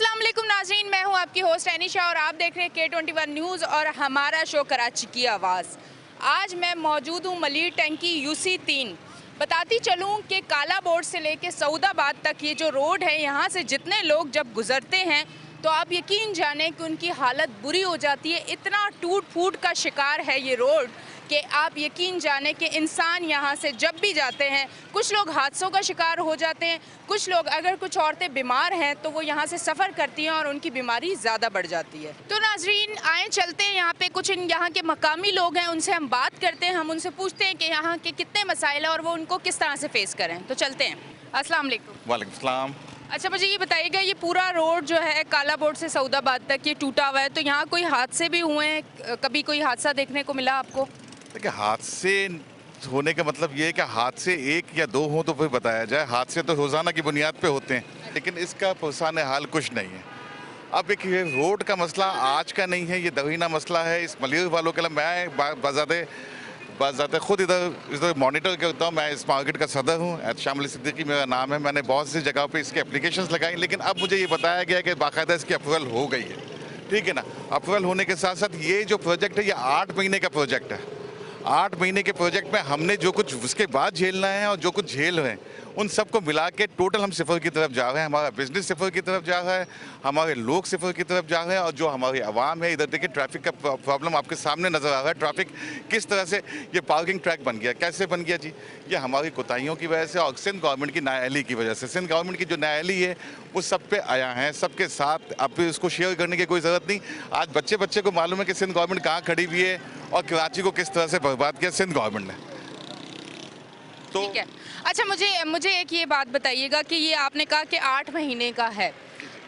अस्सलाम वालेकुम नाज़रीन, मैं हूं आपकी होस्ट एनिशा और आप देख रहे हैं K21 न्यूज़ और हमारा शो कराची की आवाज़। आज मैं मौजूद हूं मलिर टंकी UC3। बताती चलूं कि काला बोर्ड से लेके सऊदाबाद तक ये जो रोड है, यहाँ से जितने लोग जब गुज़रते हैं तो आप यकीन जानें कि उनकी हालत बुरी हो जाती है। इतना टूट फूट का शिकार है ये रोड कि आप यकीन जानें कि इंसान यहाँ से जब भी जाते हैं, कुछ लोग हादसों का शिकार हो जाते हैं, कुछ लोग, अगर कुछ औरतें बीमार हैं तो वो यहाँ से सफ़र करती हैं और उनकी बीमारी ज़्यादा बढ़ जाती है। तो नाजरीन आए चलते हैं, यहाँ पे कुछ यहाँ के मकामी लोग हैं, उनसे हम बात करते हैं, हम उनसे पूछते हैं कि यहाँ के कितने मसाइल हैं और वो उनको किस तरह से फेस करें। तो चलते हैं। अस्सलाम वालेकुम। वालेकुम सलाम। अच्छा, मुझे ये बताइएगा, ये पूरा रोड जो है काला बोर्ड से सऊदाबाद तक ये टूटा हुआ है, तो यहाँ कोई हादसे भी हुए हैं? कभी कोई हादसा देखने को मिला आपको? देखिए, हादसे होने का मतलब ये है कि हादसे एक या दो हों तो फिर बताया जाए। हादसे तो रोज़ाना की बुनियाद पे होते हैं, लेकिन इसका पुरसान हाल कुछ नहीं है। अब एक ये रोड का मसला आज का नहीं है, ये दहीना मसला है। इस मलिर वालों के लिए मैं बाज़ाते खुद इधर मॉनिटर करता हूँ। मैं इस मार्केट का सदर हूँ, शामिल सिद्दीकी मेरा नाम है। मैंने बहुत सी जगह पे इसकी एप्लीकेशंस लगाई, लेकिन अब मुझे ये बताया गया कि बाकायदा इसकी अप्रूवल हो गई है। ठीक है ना। अप्रूवल होने के साथ साथ ये जो प्रोजेक्ट है, ये 8 महीने का प्रोजेक्ट है। 8 महीने के प्रोजेक्ट में हमने जो कुछ उसके बाद झेलना है और जो कुछ झेल रहे हैं, उन सबको मिला के टोटल हम सिफर की तरफ जा रहे हैं। हमारा बिजनेस सिफर की तरफ जा रहा है, हमारे लोग सिफर की तरफ जा रहे हैं और जो हमारी आवाम है, इधर देखिए ट्रैफिक का प्रॉब्लम आपके सामने नज़र आ रहा है। ट्रैफिक किस तरह से ये पार्किंग ट्रैक बन गया, कैसे बन गया जी? ये हमारी कोताहियों की वजह से और सिंध गवर्नमेंट की नाअहली की वजह से। सिंध गवर्नमेंट की जो नाअहली है वो सब पे आया है, सबके साथ। अब इसको शेयर करने की कोई ज़रूरत नहीं। आज बच्चे बच्चे को मालूम है कि सिंध गवर्नमेंट कहाँ खड़ी हुई है और कराची को किस तरह से बर्बाद किया सिंध गवर्नमेंट ने। तो ठीक है। अच्छा, मुझे एक ये बात बताइएगा कि ये आपने कहा कि 8 महीने का है,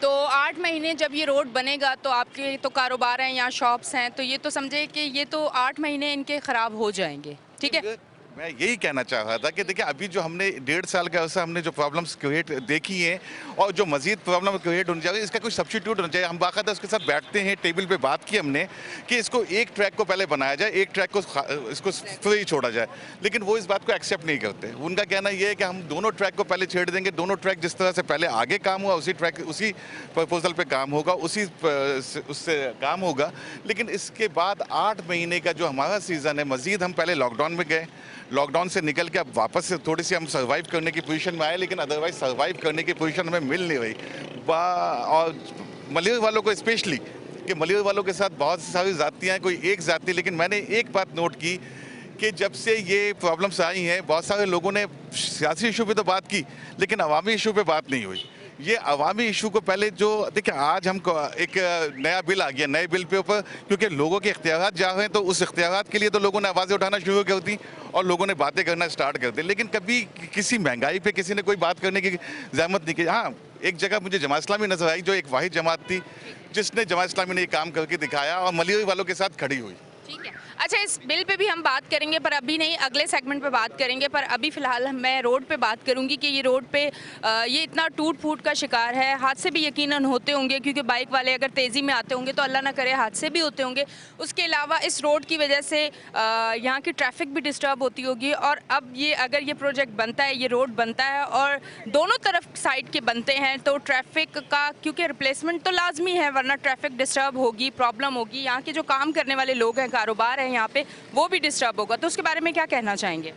तो 8 महीने जब ये रोड बनेगा तो आपके तो कारोबार हैं, यहाँ शॉप्स हैं, तो ये तो समझे कि ये तो 8 महीने इनके ख़राब हो जाएंगे। ठीक है। मैं यही कहना चाह रहा था कि देखिए, अभी जो हमने 1.5 साल का अर्सा हमने जो प्रॉब्लम्स क्रिएट देखी हैं और जो मजीद प्रॉब्लम क्रिएट होनी चाहिए, इसका कोई सब्स्टिट्यूट होना चाहिए। हम बाकायदा उसके साथ बैठते हैं, टेबल पे बात की हमने कि इसको एक ट्रैक को पहले बनाया जाए, एक ट्रैक को इसको फ्री छोड़ा जाए, लेकिन वो इस बात को एक्सेप्ट नहीं करते। उनका कहना ये है कि हम दोनों ट्रैक को पहले छेड़ देंगे, दोनों ट्रैक जिस तरह से पहले आगे काम हुआ उसी ट्रैक उसी प्रपोजल पर काम होगा, उससे काम होगा। लेकिन इसके बाद 8 महीने का जो हमारा सीज़न है, मजीद हम पहले लॉकडाउन में गए, लॉकडाउन से निकल के अब वापस से थोड़ी सी हम सर्वाइव करने की पोजीशन में आए, लेकिन अदरवाइज सर्वाइव करने की पोजीशन हमें मिल नहीं रही। और मलिर वालों को स्पेशली, कि मलिर वालों के साथ बहुत सारी जातियाँ हैं, कोई एक जाति। लेकिन मैंने एक बात नोट की कि जब से ये प्रॉब्लम्स आई हैं, बहुत सारे लोगों ने सियासी इशू पे तो बात की, लेकिन अवामी इशू पे बात नहीं हुई। ये अवामी इशू को पहले जो देखिए, आज हम एक नया बिल आ गया, नए बिल पे ऊपर क्योंकि लोगों के इख्तियारात जा रहे हैं, तो उस इख्तियारात के लिए तो लोगों ने आवाज़ें उठाना शुरू कर दी और लोगों ने बातें करना स्टार्ट कर दी। लेकिन कभी किसी महंगाई पे किसी ने कोई बात करने की ज़हमत नहीं की। हाँ, एक जगह मुझे जमात इस्लामी नजर आई, जो एक वाहिद जमात थी जिसने जमात इस्लामी ने ये काम करके दिखाया और मलिर वालों के साथ खड़ी हुई। ठीक है। अच्छा, इस बिल पे भी हम बात करेंगे, पर अभी नहीं, अगले सेगमेंट पे बात करेंगे। पर अभी फ़िलहाल मैं रोड पे बात करूंगी कि ये रोड पे ये इतना टूट फूट का शिकार है। हादसे भी यकीनन होते होंगे, क्योंकि बाइक वाले अगर तेज़ी में आते होंगे तो अल्लाह ना करे हादसे भी होते होंगे। उसके अलावा इस रोड की वजह से यहाँ की ट्रैफिक भी डिस्टर्ब होती होगी। और अब ये अगर ये प्रोजेक्ट बनता है, ये रोड बनता है और दोनों तरफ साइड के बनते हैं, तो ट्रैफिक का क्योंकि रिप्लेसमेंट तो लाजमी है, वरना ट्रैफिक डिस्टर्ब होगी, प्रॉब्लम होगी। यहाँ के जो काम करने वाले लोग हैं, कारोबार है यहाँ पे, वो भी डिस्टर्ब होगा। तो उसके बारे में क्या कहना चाहेंगे?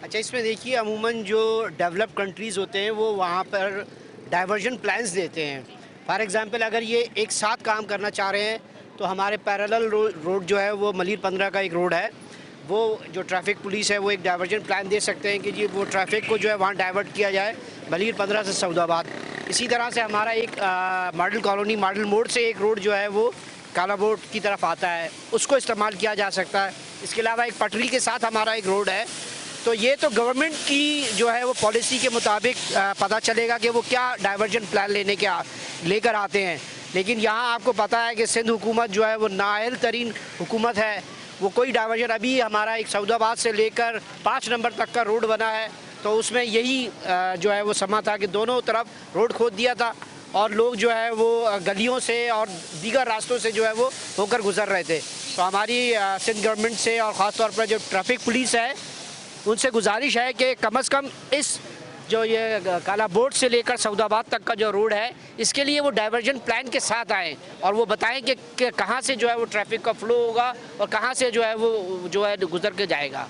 अच्छा, इसमें देखिए, अमूमन जो डेवलप कंट्रीज़ होते हैं वो वहाँ पर डाइवर्जन प्लान्स देते हैं। फॉर एग्जांपल, अगर ये एक साथ काम करना चाह रहे हैं तो हमारे पैरेलल रोड जो है वो मलिर 15 का एक रोड है, वो जो ट्रैफिक पुलिस है वो एक डाइवर्जन प्लान दे सकते हैं कि जी वो ट्रैफिक को जो है वहाँ डाइवर्ट किया जाए मलिर 15 से सऊदाबाद। इसी तरह से हमारा एक मॉडल कॉलोनी, मॉडल मोड़ से एक रोड जो है वो काला बोर्ड की तरफ आता है, उसको इस्तेमाल किया जा सकता है। इसके अलावा एक पटरी के साथ हमारा एक रोड है। तो ये तो गवर्नमेंट की जो है वो पॉलिसी के मुताबिक पता चलेगा कि वो क्या डाइवर्जन प्लान लेकर आते हैं। लेकिन यहाँ आपको पता है कि सिंध हुकूमत जो है वो नाअहल तरीन हुकूमत है। वो कोई डाइवर्जन, अभी हमारा एक सऊदाबाद से लेकर 5 नंबर तक का रोड बना है, तो उसमें यही जो है वो समा था कि दोनों तरफ रोड खोद दिया था और लोग जो है वो गलियों से और दीगर रास्तों से जो है वो होकर गुजर रहे थे। तो हमारी सिंध गवर्नमेंट से और ख़ास तौर पर जो ट्रैफिक पुलिस है उनसे गुजारिश है कि कम से कम इस जो ये काला बोर्ड से लेकर सऊदाबाद तक का जो रोड है, इसके लिए वो डाइवर्जन प्लान के साथ आएँ और वो बताएं कि कहाँ से जो है वो ट्रैफिक का फ्लो होगा और कहाँ से जो है वो जो है गुजर के जाएगा।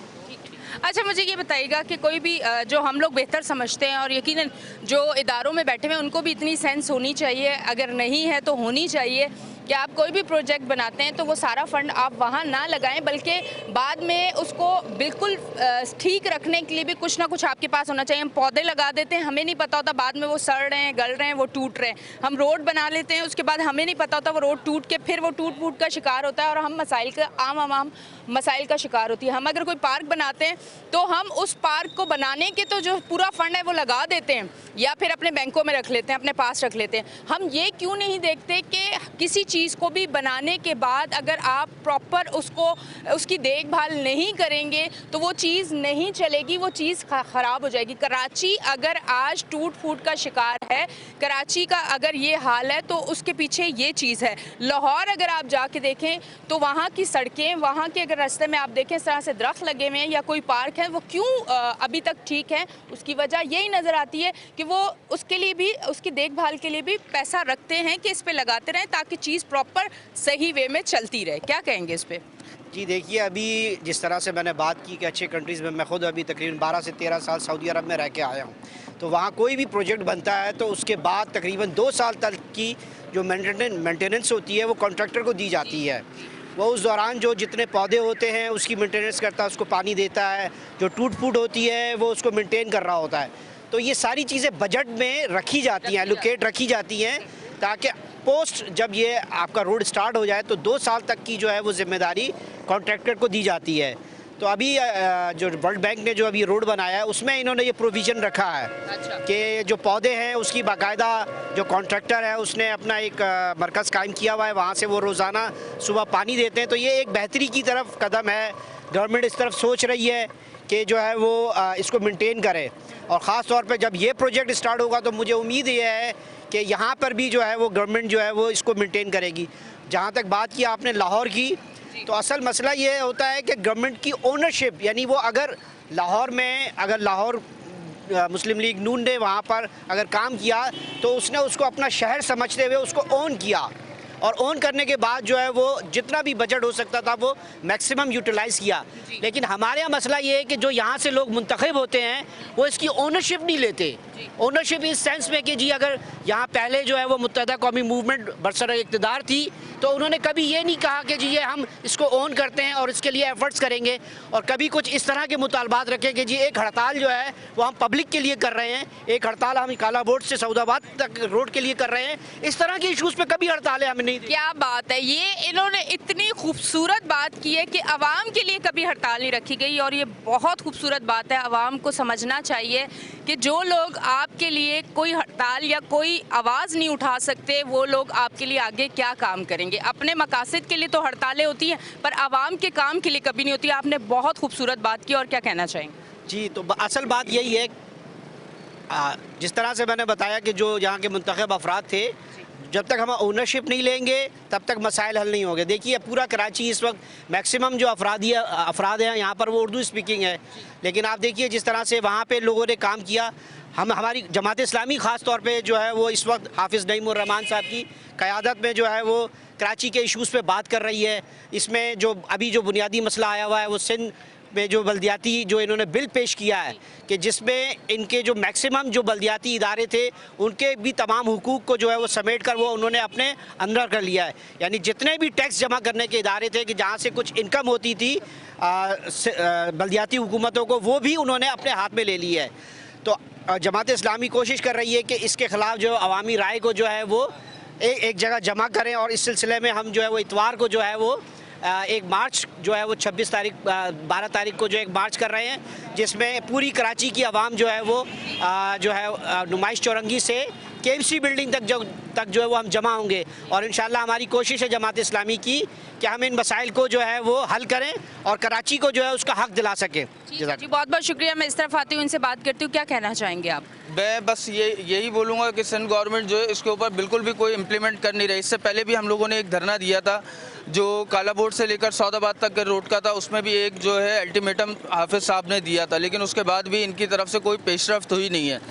अच्छा, मुझे ये बताइएगा कि कोई भी जो हम लोग बेहतर समझते हैं और यकीनन जो इदारों में बैठे हुए हैं उनको भी इतनी सेंस होनी चाहिए, अगर नहीं है तो होनी चाहिए, कि आप कोई भी प्रोजेक्ट बनाते हैं तो वो सारा फंड आप वहाँ ना लगाएं, बल्कि बाद में उसको बिल्कुल ठीक रखने के लिए भी कुछ ना कुछ आपके पास होना चाहिए। हम पौधे लगा देते हैं, हमें नहीं पता होता बाद में वो सड़ रहे हैं, गल रहे हैं, वो टूट रहे हैं। हम रोड बना लेते हैं, उसके बाद हमें नहीं पता होता वो रोड टूट के फिर वो टूट फूट का शिकार होता है और हम मसाइल का आम मसाइल का शिकार होती है। हम अगर कोई पार्क बनाते हैं तो हम उस पार्क को बनाने के तो जो पूरा फंड है वो लगा देते हैं या फिर अपने बैंकों में रख लेते हैं, अपने पास रख लेते हैं। हम ये क्यों नहीं देखते कि किसी चीज़ को भी बनाने के बाद अगर आप प्रॉपर उसकी देखभाल नहीं करेंगे तो वो चीज़ नहीं चलेगी, वो चीज़ ख़राब हो जाएगी। कराची अगर आज टूट फूट का शिकार है, कराची का अगर ये हाल है तो उसके पीछे ये चीज़ है। लाहौर अगर आप जाके देखें तो वहाँ की सड़कें, वहाँ के अगर रास्ते में आप देखें इस तरह से दरख्त लगे हुए हैं या कोई पार्क है, वो क्यों अभी तक ठीक है, उसकी वजह यही नज़र आती है कि वो उसके लिए भी, उसकी देखभाल के लिए भी पैसा रखते हैं कि इस पे लगाते रहें ताकि चीज़ प्रॉपर सही वे में चलती रहे। क्या कहेंगे इस पे? जी देखिए, अभी जिस तरह से मैंने बात की कि अच्छे कंट्रीज़ में, मैं खुद अभी तकरीबन 12 से 13 साल सऊदी अरब में रह के आया हूँ, तो वहाँ कोई भी प्रोजेक्ट बनता है तो उसके बाद तकरीबन 2 साल तक की जो मेंटेनेंस होती है वो कॉन्ट्रैक्टर को दी जाती है। वो उस दौरान जो जितने पौधे होते हैं उसकी मेंटेनेंस करता है, उसको पानी देता है, जो टूट फूट होती है वो उसको मेंटेन कर रहा होता है। तो ये सारी चीज़ें बजट में रखी जाती हैं, एलोकेट रखी जाती हैं, ताकि पोस्ट जब ये आपका रोड स्टार्ट हो जाए तो 2 साल तक की जो है वो जिम्मेदारी कॉन्ट्रैक्टर को दी जाती है। तो अभी जो वर्ल्ड बैंक ने जो अभी रोड बनाया है उसमें इन्होंने ये प्रोविज़न रखा है कि जो पौधे हैं उसकी बाकायदा जो कॉन्ट्रैक्टर है उसने अपना एक मरकज़ कायम किया हुआ है, वहाँ से वो रोज़ाना सुबह पानी देते हैं। तो ये एक बेहतरी की तरफ कदम है, गवर्नमेंट इस तरफ सोच रही है कि जो है वो इसको मेंटेन करे। और ख़ास तौर पे जब ये प्रोजेक्ट स्टार्ट होगा तो मुझे उम्मीद ये है कि यहाँ पर भी जो है वो गवर्नमेंट जो है वो इसको मेंटेन करेगी। जहाँ तक बात की आपने लाहौर की, तो असल मसला ये होता है कि गवर्नमेंट की ओनरशिप, यानी वो अगर लाहौर मुस्लिम लीग नून ने वहाँ पर अगर काम किया तो उसने उसको अपना शहर समझते हुए उसको ओन किया और ओन करने के बाद जो है वो जितना भी बजट हो सकता था वो मैक्सिमम यूटिलाइज़ किया। लेकिन हमारे यहाँ मसला ये है कि जो यहाँ से लोग मुंतखब होते हैं वो इसकी ओनरशिप नहीं लेते। ओनरशिप इस सेंस में कि जी अगर यहाँ पहले जो है वो मुत्तहदा कौमी मूवमेंट बरसर इक़्तिदार थी तो उन्होंने कभी ये नहीं कहा कि जी ये हम इसको ओन करते हैं और इसके लिए एफर्ट्स करेंगे, और कभी कुछ इस तरह के मुतालबात रखें कि जी एक हड़ताल जो है वो हम पब्लिक के लिए कर रहे हैं, एक हड़ताल हम काला बोर्ड से सऊदाबाद तक रोड के लिए कर रहे हैं। इस तरह के इशूज़ पे कभी हड़तालें हमें नहीं। क्या बात है, ये इन्होंने इतनी खूबसूरत बात की है कि आवाम के लिए कभी हड़ताल नहीं रखी गई, और ये बहुत खूबसूरत बात है। आवाम को समझना चाहिए कि जो लोग आपके लिए कोई हड़ताल या कोई आवाज़ नहीं उठा सकते वो लोग आपके लिए आगे क्या काम करेंगे। अपने मकासद के लिए तो हड़तालें होती हैं पर आवाम के काम के लिए कभी नहीं होती। आपने बहुत खूबसूरत बात की, और क्या कहना चाहेंगे? जी, तो असल बात यही है, जिस तरह से मैंने बताया कि जो यहाँ के मुंतखब अफराद थे, जब तक हम ओनरशिप नहीं लेंगे तब तक मसाइल हल नहीं होंगे। देखिए पूरा कराची इस वक्त मैक्सिमम जो अफराद हैं यहाँ पर वो उर्दू स्पीकिंग है, लेकिन आप देखिए जिस तरह से वहाँ पे लोगों ने काम किया। हमारी जमात इस्लामी ख़ास तौर पे जो है वो इस वक्त हाफिज़ नईमुर रहमान साहब की क़यादत में जो है वो कराची के इशूज़ पे बात कर रही है। इसमें जो अभी जो बुनियादी मसला आया हुआ है वो सिंध में जो बल्दियाती जो इन्होंने बिल पेश किया है कि जिसमें इनके जो मैक्सिमम जो बल्दियाती इदारे थे उनके भी तमाम हुकूक को जो है वो समेट कर वो उन्होंने अपने अंदर कर लिया है। यानी जितने भी टैक्स जमा करने के इदारे थे कि जहाँ से कुछ इनकम होती थी बल्दियाती हुकूमतों को, वो भी उन्होंने अपने हाथ में ले ली है। तो जमात इस्लामी कोशिश कर रही है कि इसके ख़िलाफ़ जो अवामी राय को जो है वो एक जगह जमा करें, और इस सिलसिले में हम जो है वो इतवार को जो है वो एक मार्च जो है वो 12 तारीख को जो एक मार्च कर रहे हैं, जिसमें पूरी कराची की आवाम जो है वो जो है नुमाइश चौरंगी से KMC बिल्डिंग तक जो है वो हम जमा होंगे। और इंशाल्लाह हमारी कोशिश है जमात इस्लामी की कि हम इन मसाइल को जो है वो हल करें और कराची को जो है उसका हक दिला सकें। जी बहुत बहुत शुक्रिया। मैं इस तरफ आती हूँ, इनसे बात करती हूँ। क्या कहना चाहेंगे आप? मैं बस यही बोलूँगा कि सिंध गवर्नमेंट जो है इसके ऊपर बिल्कुल भी कोई इम्प्लीमेंट कर नहीं रही। इससे पहले भी हम लोगों ने एक धरना दिया था जो काला बोर्ड से लेकर सौदाबाद तक के रोड का था, उसमें भी एक जो है अल्टीमेटम हाफिज़ साहब ने दिया था, लेकिन उसके बाद भी इनकी तरफ से कोई पेशरफ्त हुई नहीं है।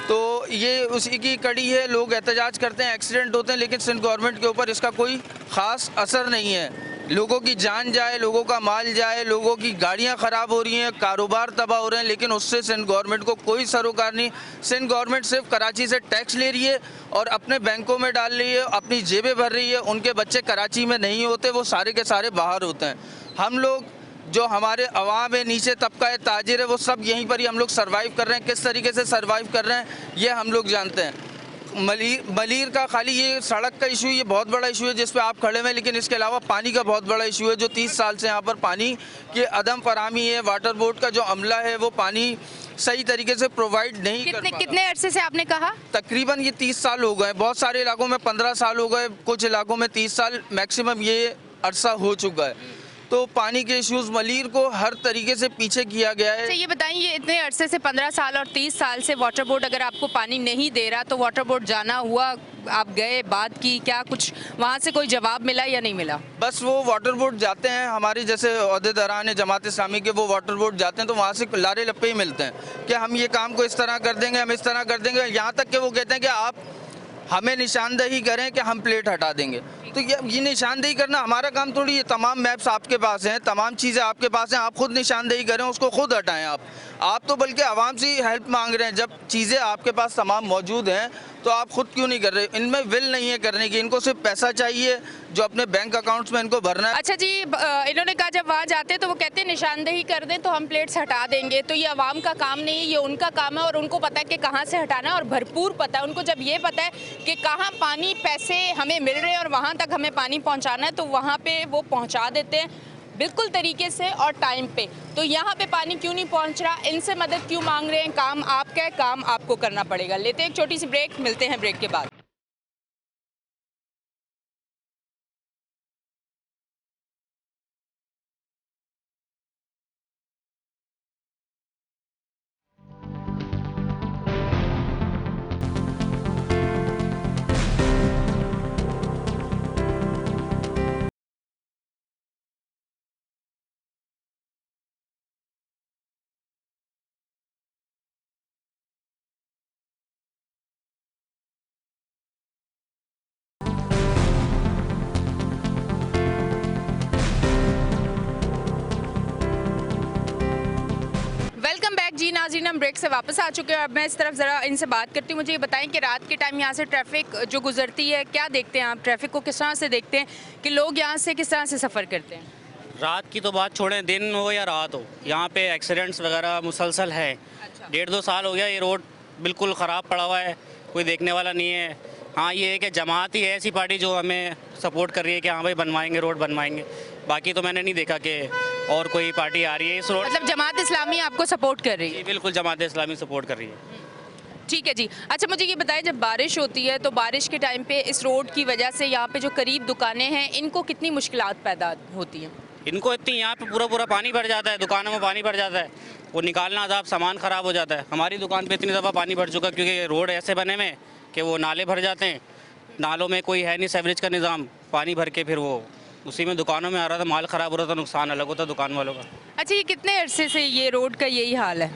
तो ये उसी की कड़ी है, लोग एहतजाज करते हैं, एक्सीडेंट होते हैं, लेकिन सिंध गवर्नमेंट के ऊपर इसका कोई ख़ास असर नहीं है। लोगों की जान जाए, लोगों का माल जाए, लोगों की गाड़ियां ख़राब हो रही हैं, कारोबार तबाह हो रहे हैं, लेकिन उससे सिंध गवर्नमेंट को कोई सरोकार नहीं। सिंध गवर्नमेंट सिर्फ कराची से टैक्स ले रही है और अपने बैंकों में डाल रही है, अपनी जेबें भर रही है। उनके बच्चे कराची में नहीं होते, वो सारे के सारे बाहर होते हैं। हम लोग जो हमारे अवाम है, नीचे तबका है, ताजिर है, वो सब यहीं पर ही हम लोग सर्वाइव कर रहे हैं। किस तरीके से सर्वाइव कर रहे हैं ये हम लोग जानते हैं। मलीर का खाली ये सड़क का इशू, ये बहुत बड़ा इशू है जिस पे आप खड़े हुए हैं, लेकिन इसके अलावा पानी का बहुत बड़ा इशू है जो 30 साल से यहाँ पर पानी की अदम फराहमी है। वाटर बोर्ड का जो अमला है वो पानी सही तरीके से प्रोवाइड नहीं कर पाता। कितने अरसे से आपने कहा? तकरीबन ये 30 साल हो गए, बहुत सारे इलाकों में 15 साल हो गए, कुछ इलाकों में 30 साल मैक्सिमम ये अरसा हो चुका है। तो पानी के इश्यूज़ मलीर को हर तरीके से पीछे किया गया है। अच्छा ये बताइए, ये इतने अरसे से 15 साल और 30 साल से वाटर बोर्ड अगर आपको पानी नहीं दे रहा तो वाटर बोर्ड जाना हुआ, आप गए, बात की, क्या कुछ वहाँ से कोई जवाब मिला या नहीं मिला? बस वो वाटर बोर्ड जाते हैं, हमारे जैसे ओहदेदारान है जमात इस्लामी के, वो वाटर बोर्ड जाते हैं तो वहाँ से लारे लप्पे ही मिलते हैं कि हम ये काम को इस तरह कर देंगे, हम इस तरह कर देंगे। यहाँ तक कि वो कहते हैं कि आप हमें निशानदेही करें कि हम प्लेट हटा देंगे। तो ये निशानदेही करना हमारा काम थोड़ी है। तमाम मैप्स आपके पास हैं, तमाम चीज़ें आपके पास हैं, आप खुद निशानदेही करें, उसको खुद हटाएं। आप तो बल्कि आवाम से ही हेल्प मांग रहे हैं। जब चीज़ें आपके पास तमाम मौजूद हैं तो आप खुद क्यों नहीं कर रहे? इनमें विल नहीं है करने की, इनको सिर्फ पैसा चाहिए जो अपने बैंक अकाउंट्स में इनको भरना है। अच्छा जी, इन्होंने कहा जब वहाँ जाते हैं तो वो कहते हैं निशानदेही कर दें तो हम प्लेट्स हटा देंगे। तो ये आवाम का काम नहीं है, ये उनका काम है और उनको पता है कि कहाँ से हटाना है और भरपूर पता है उनको। जब ये पता है कि कहाँ पानी पैसे हमें मिल रहे हैं और वहाँ तक हमें पानी पहुँचाना है तो वहाँ पर वो पहुँचा देते हैं बिल्कुल तरीके से और टाइम पे। तो यहाँ पे पानी क्यों नहीं पहुँच रहा, इनसे मदद क्यों मांग रहे हैं? काम आपका है, काम आपको करना पड़ेगा। लेते हैं एक छोटी सी ब्रेक, मिलते हैं ब्रेक के बाद। जी नाज़रीन, हम ब्रेक से वापस आ चुके हैं। अब मैं इस तरफ ज़रा इनसे बात करती हूँ। मुझे ये बताएं कि रात के टाइम यहाँ से ट्रैफिक जो गुजरती है, क्या देखते हैं आप? ट्रैफिक को किस तरह से देखते हैं कि लोग यहाँ से किस तरह से सफ़र करते हैं? रात की तो बात छोड़ें, दिन हो या रात हो, यहाँ पे एक्सीडेंट्स वगैरह मुसलसल है। अच्छा। 1.5-2 साल हो गया ये रोड बिल्कुल ख़राब पड़ा हुआ है, कोई देखने वाला नहीं है। हाँ ये है कि जमात ही है ऐसी पार्टी जो हमें सपोर्ट कर रही है कि हाँ भाई बनवाएंगे, रोड बनवाएंगे। बाकी तो मैंने नहीं देखा कि और कोई पार्टी आ रही है इस रोड। मतलब जमात इस्लामी आपको सपोर्ट कर रही है? बिल्कुल जमात इस्लामी सपोर्ट कर रही है। ठीक है जी। अच्छा मुझे ये बताएं, जब बारिश होती है तो बारिश के टाइम पे इस रोड की वजह से यहाँ पे जो करीब दुकानें हैं इनको कितनी मुश्किलात पैदा होती हैं? इनको इतनी, यहाँ पे पूरा पानी भर जाता है, दुकानों में पानी भर जाता है, वो निकालना अज़ाब, सामान ख़राब हो जाता है। हमारी दुकान पे इतनी दफ़ा पानी भर चुका क्योंकि रोड ऐसे बने में कि वो नाले भर जाते हैं, नालों में कोई है नहीं सीवरेज का निज़ाम, पानी भर के फिर वो उसी में दुकानों में आ रहा था, माल ख़राब हो रहा था, नुकसान अलग होता दुकान वालों का। अच्छा ये कितने अरसे से ये रोड का यही हाल है?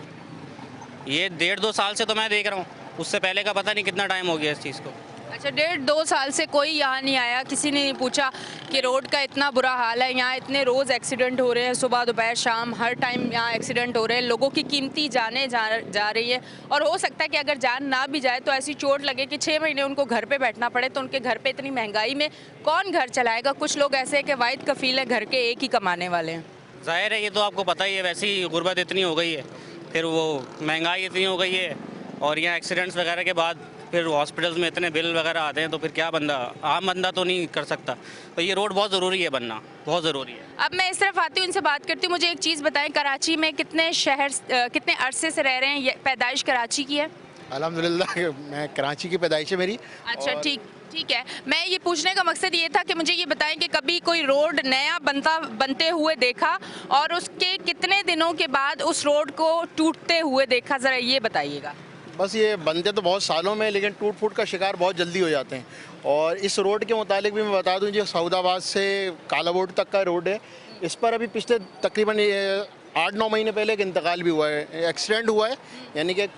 ये 1.5-2 साल से तो मैं देख रहा हूँ, उससे पहले का पता नहीं कितना टाइम हो गया इस चीज़ को। अच्छा 1.5-2 साल से कोई यहाँ नहीं आया, किसी ने नहीं पूछा कि रोड का इतना बुरा हाल है, यहाँ इतने रोज़ एक्सीडेंट हो रहे हैं, सुबह दोपहर शाम हर टाइम यहाँ एक्सीडेंट हो रहे हैं, लोगों की कीमती जानें जा रही है और हो सकता है कि अगर जान ना भी जाए तो ऐसी चोट लगे कि 6 महीने उनको घर पे बैठना पड़े। तो उनके घर पे इतनी महंगाई में कौन घर चलाएगा? कुछ लोग ऐसे हैं कि वाहिद कफ़ील है, घर के एक ही कमाने वाले हैं। ज़ाहिर है ये तो आपको पता ही है, वैसे ही गुर्बत इतनी हो गई है, फिर वो महंगाई इतनी हो गई है और यहाँ एक्सीडेंट्स वगैरह के बाद फिर हॉस्पिटल्स में इतने बिल वगैरह आते हैं तो फिर क्या बंदा, आम बंदा तो नहीं कर सकता। तो ये रोड बहुत ज़रूरी है, बनना बहुत ज़रूरी है। अब मैं इस तरफ आती हूँ, इनसे बात करती हूँ। मुझे एक चीज़ बताएं, कराची में कितने अरसे से रह रहे हैं? पैदाइश कराची की है? अल्हम्दुलिल्लाह मैं कराची की पैदाइश है मेरी। अच्छा, और ठीक ठीक है। मैं ये पूछने का मकसद ये था कि मुझे ये बताएं कि कभी कोई रोड नया बनते हुए देखा और उसके कितने दिनों के बाद उस रोड को टूटते हुए देखा, ज़रा ये बताइएगा। बस ये बनते तो बहुत सालों में, लेकिन टूट फूट का शिकार बहुत जल्दी हो जाते हैं। और इस रोड के मुतालिक भी मैं बता दूं, जो सऊदाबाद से कालाबोर्ड तक का रोड है, इस पर अभी पिछले तकरीबन 8-9 महीने पहले एक इंतकाल भी हुआ है, एक्सीडेंट हुआ है। यानी कि एक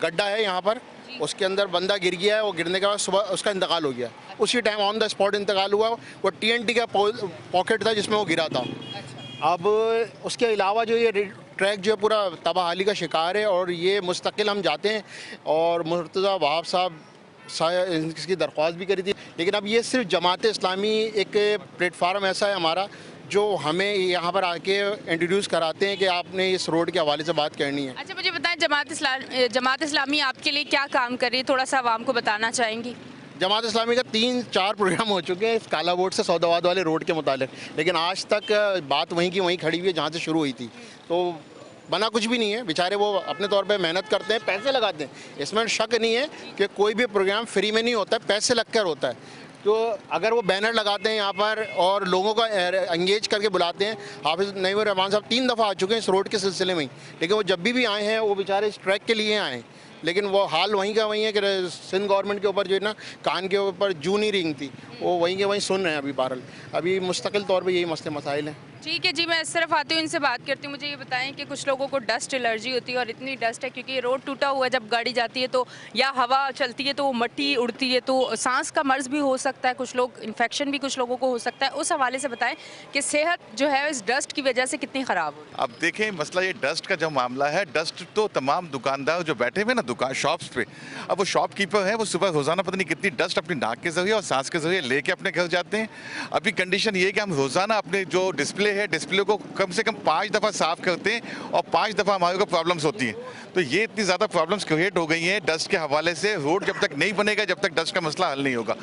गड्ढा है यहाँ पर, उसके अंदर बंदा गिर गया है और गिरने के बाद सुबह उसका इंतकाल हो गया। उसी टाइम ऑन द स्पॉट इंतकाल हुआ। वो TNT का पॉकेट था जिसमें वो गिरा था। अब उसके अलावा जो ये ट्रैक जो है पूरा तबाहाली का शिकार है और ये मुस्तकिल हम जाते हैं। और मुर्तज़ा वहाब साहब इसकी दरख्वास्त भी करी थी, लेकिन अब ये सिर्फ जमात इस्लामी एक प्लेटफार्म ऐसा है हमारा जो हमें यहाँ पर आके इंट्रोड्यूस कराते हैं कि आपने इस रोड के हवाले से बात करनी है। अच्छा, मुझे बताएं जमात इस्लामी आपके लिए क्या काम कर रही है, थोड़ा सा आवाम को बताना चाहेंगी? जमात इस्लामी का 3-4 प्रोग्राम हो चुके हैं इस कालाबोर्ड से सौदाबाद वाले रोड के मुतालिक, लेकिन आज तक बात वहीं की वहीं खड़ी हुई है जहाँ से शुरू हुई थी। तो बना कुछ भी नहीं है। बेचारे वो अपने तौर पे मेहनत करते हैं, पैसे लगाते हैं, इसमें शक नहीं है कि कोई भी प्रोग्राम फ्री में नहीं होता है, पैसे लगकर होता है। तो अगर वो बैनर लगाते हैं यहाँ पर और लोगों का एंगेज करके बुलाते हैं, हाफिज़ नईम रहमान साहब 3 दफ़ा आ चुके हैं इस रोड के सिलसिले में ही, लेकिन वो जब भी आए हैं वो बेचारे इस ट्रैक के लिए आए हैं। लेकिन वो हाल वहीं का वहीं है कि सिंध गवर्नमेंट के ऊपर जो है ना, कान के ऊपर जू नहीं रिंग थी, वो वहीं के वहीं सुन रहे हैं। अभी बहरहाल अभी मुस्तकिल तौर पे यही मसले मसाइल हैं। ठीक है जी, मैं इस तरफ आती हूँ, इनसे बात करती हूँ। मुझे ये बताएं कि कुछ लोगों को डस्ट एलर्जी होती है और इतनी डस्ट है क्योंकि ये रोड टूटा हुआ है, जब गाड़ी जाती है तो या हवा चलती है तो वो मट्टी उड़ती है, तो सांस का मर्ज़ भी हो सकता है, कुछ लोग इन्फेक्शन भी कुछ लोगों को हो सकता है। उस हवाले से बताएं कि सेहत जो है इस डस्ट की वजह से कितनी ख़राब हो रही है। अब देखें मसला ये डस्ट का जो मामला है, डस्ट तो तमाम दुकानदार जो बैठे हुए ना दुकान शॉप्स पे, अब वो शॉपकीपर है, वो सुबह रोज़ाना पता नहीं कितनी डस्ट अपनी नाक के ज़रिए और सांस के ज़रिए लेके अपने घर जाते हैं। अभी कंडीशन ये है कि हम रोज़ाना अपने जो डिस्प्ले है, डिस्प्ले को कम से कम 5 दफ़ा साफ़ करते हैं और 5 दफ़ा हमारे को प्रॉब्लम्स होती हैं। तो ये इतनी ज़्यादा प्रॉब्लम्स क्रिएट हो गई हैं डस्ट के हवाले से। रोड जब तक नहीं बनेगा, जब तक डस्ट का मसला हल नहीं होगा।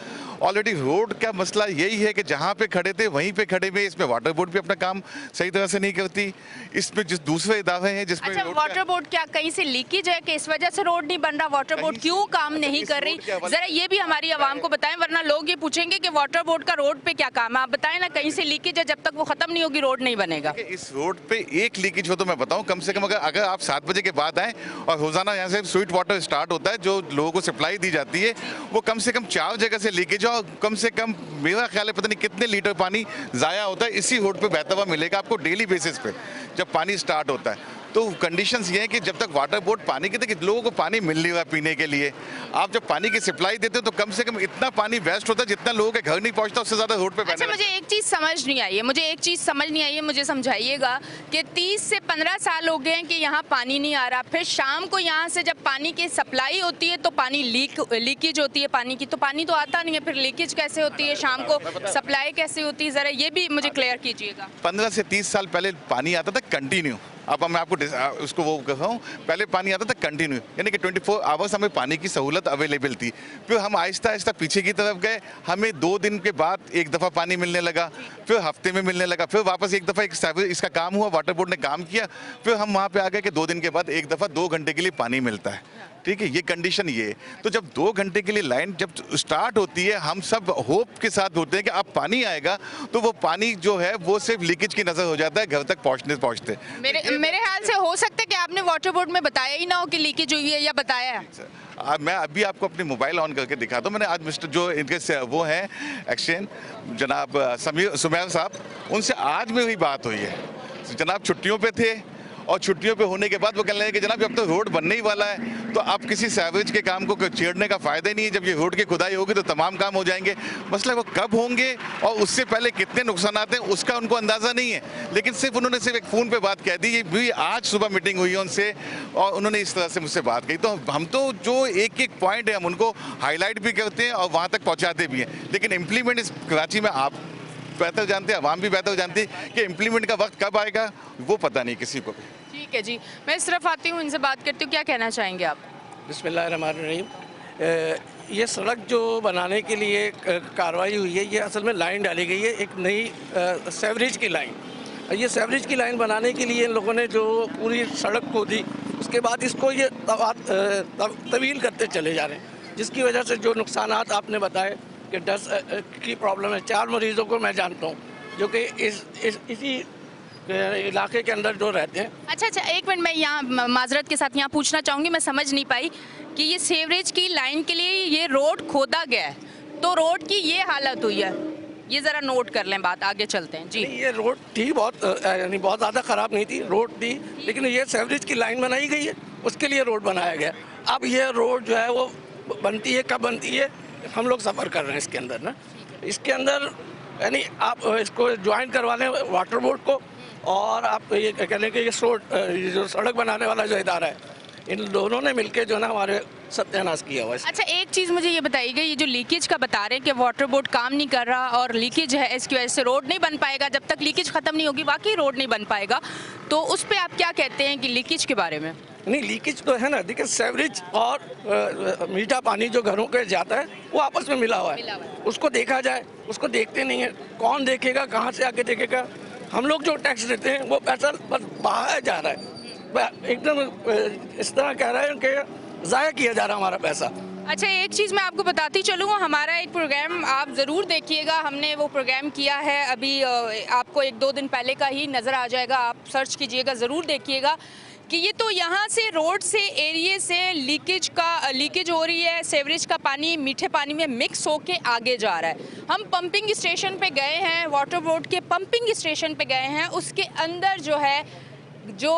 ऑलरेडी रोड का मसला यही है कि जहाँ पे खड़े थे वहीं पे खड़े हुए, इसमें वाटर बोर्ड भी अपना काम सही तरह से नहीं करती। इसमें जिस दूसरे इदारे हैं जिसमें अच्छा, वाटर बोर्ड क्या कहीं से लीकेज है कि इस वजह से रोड नहीं बन रहा? वाटर बोर्ड क्यों काम नहीं कर रही, जरा ये भी हमारी आवाम को बताएं, वरना लोग ये पूछेंगे कि वाटर बोर्ड का रोड पे क्या काम है। आप बताएं ना, कहीं से लीकेज है, जब तक वो खत्म नहीं होगी रोड नहीं बनेगा। इस रोड पे एक लीकेज हो तो मैं बताऊं, कम से कम अगर आप 7 बजे के बाद आए और रोजाना यहाँ से स्वीट वाटर स्टार्ट होता है जो लोगों को सप्लाई दी जाती है, वो कम से कम 4 जगह से लीकेज हो, कम से कम मेरा ख्याल है पता नहीं कितने लीटर पानी ज़ाया होता है इसी रोड पे बहता हुआ मिलेगा आपको डेली बेसिस पे जब पानी स्टार्ट होता है। तो कंडीशंस ये हैं कि जब तक वाटर बोर्ड पानी के देखिए लोगों को पानी मिल नहीं रहा पीने के लिए, आप जब पानी की सप्लाई देते हो तो कम से कम इतना पानी वेस्ट होता है जितना लोगों के घर नहीं पहुंचता, उससे ज़्यादा रोड पे। अच्छा, मुझे एक चीज़ समझ नहीं आई है, मुझे समझाइएगा कि 30 से 15 साल हो गए हैं कि यहाँ पानी नहीं आ रहा, फिर शाम को यहाँ से जब पानी की सप्लाई होती है तो पानी लीकेज होती है पानी की, तो पानी तो आता नहीं है, फिर लीकेज कैसे होती है, शाम को सप्लाई कैसे होती है, ज़रा ये भी मुझे क्लियर कीजिएगा। 15 से 30 साल पहले पानी आता था कंटिन्यू। अब मैं आपको उसको वो कह रहा हूँ, पहले पानी आता था कंटिन्यू, यानी कि 24 आवर्स हमें पानी की सहूलत अवेलेबल थी। फिर हम आहिस्ता आहिस्ता पीछे की तरफ गए, हमें 2 दिन के बाद एक दफ़ा पानी मिलने लगा, फिर हफ्ते में मिलने लगा, फिर वापस एक दफ़ा इसका काम हुआ, वाटर बोर्ड ने काम किया, फिर हम वहाँ पे आ गए कि 2 दिन के बाद एक दफ़ा 2 घंटे के लिए पानी मिलता है। ठीक है, ये कंडीशन ये है। तो जब 2 घंटे के लिए लाइन जब स्टार्ट होती है, हम सब होप के साथ होते हैं कि अब पानी आएगा, तो वो पानी जो है वो सिर्फ लीकेज की नज़र हो जाता है घर तक पहुँचते। मेरे ख्याल से हो सकता है कि आपने वाटर बोर्ड में बताया ही ना हो कि लीकेज हुई है, या बताया है? मैं अभी आपको अपनी मोबाइल ऑन करके दिखा दूँ। मैंने आज मिस्टर जो इनके वो हैं एक्सचेंज जनाब सुमेर साहब, उनसे आज में हुई बात हुई है। जनाब छुट्टियों पे थे और छुट्टियों पे होने के बाद वो कहने लगे कि जनाब जब तो रोड बनने ही वाला है तो अब किसी सैवरेज के काम को छेड़ने का फ़ायदा ही नहीं है, जब ये रोड की खुदाई होगी तो तमाम काम हो जाएंगे। मसला वो कब होंगे और उससे पहले कितने नुकसान आते हैं उसका उनको अंदाज़ा नहीं है, लेकिन सिर्फ उन्होंने सिर्फ एक फ़ोन पे बात कह दी। ये भी आज सुबह मीटिंग हुई है उनसे और उन्होंने इस तरह से मुझसे बात कही। तो हम तो जो एक पॉइंट है हम उनको हाईलाइट भी करते हैं और वहाँ तक पहुँचाते भी हैं, लेकिन इम्प्लीमेंट इस कराची में आप बेहतर जानते हैं, आवाम भी बेहतर जानती है कि इम्प्लीमेंट का वक्त कब आएगा वो पता नहीं किसी को भी। ठीक है जी, मैं इस तरफ आती हूँ, इनसे बात करती हूँ, क्या कहना चाहेंगे आप? बिस्मिल्लाहिर्रहमानिर्रहीम। ये सड़क जो बनाने के लिए कार्रवाई हुई है, ये असल में लाइन डाली गई है, एक नई सेवरेज की लाइन। ये सेवरेज की लाइन बनाने के लिए इन लोगों ने जो पूरी सड़क खोदी उसके बाद इसको ये तवील करते चले जा रहे हैं, जिसकी वजह से जो नुकसानात आपने बताए कि डस्ट की प्रॉब्लम है। 4 मरीज़ों को मैं जानता हूँ जो कि इसी इलाके के अंदर जो रहते हैं। अच्छा, एक मिनट, मैं यहाँ माजरत के साथ यहाँ पूछना चाहूँगी, मैं समझ नहीं पाई कि ये सीवरेज की लाइन के लिए ये रोड खोदा गया है, तो रोड की ये हालत हुई है, ये ज़रा नोट कर लें बात, आगे चलते हैं जी। ये रोड थी बहुत, यानी बहुत ज़्यादा ख़राब नहीं थी, रोड थी, लेकिन ये सीवरेज की लाइन बनाई गई है, उसके लिए रोड बनाया गया। अब ये रोड जो है वो बनती है, कब बनती है, हम लोग सफ़र कर रहे हैं इसके अंदर ना, इसके अंदर यानी आप इसको ज्वाइन करवा लें वाटर बोर्ड को, और आप ये कह लें कि ये जो सड़क बनाने वाला जो इदारा है, इन दोनों ने मिलकर जो ना हमारे सत्यानाश किया हुआ है। अच्छा, एक चीज़ मुझे ये बताइएगा, ये जो लीकेज का बता रहे हैं कि वाटर बोर्ड काम नहीं कर रहा और लीकेज है, इसकी वजह से रोड नहीं बन पाएगा, जब तक लीकेज ख़त्म नहीं होगी वाकई रोड नहीं बन पाएगा, तो उस पर आप क्या कहते हैं कि लीकेज के बारे में? नहीं, लीकेज तो है ना, देखिए सीवरेज और मीठा पानी जो घरों के जाता है वो आपस में मिला हुआ है, उसको देखा जाए, उसको देखते नहीं है, कौन देखेगा, कहाँ से आके देखेगा? हम लोग जो टैक्स देते हैं वो पैसा बस बहाया जा रहा है, एकदम इस तरह कह रहे हैं कि ज़ाया किया जा रहा है हमारा पैसा। अच्छा, एक चीज़ मैं आपको बताती चलूँ, हमारा एक प्रोग्राम आप ज़रूर देखिएगा, हमने वो प्रोग्राम किया है अभी, आपको 1-2 दिन पहले का ही नज़र आ जाएगा, आप सर्च कीजिएगा, ज़रूर देखिएगा कि ये तो यहाँ से रोड से एरिए से लीकेज हो रही है, सीवरेज का पानी मीठे पानी में मिक्स होके आगे जा रहा है। हम पंपिंग स्टेशन पे गए हैं, वाटर बोर्ड के पंपिंग स्टेशन पे गए हैं, उसके अंदर जो है जो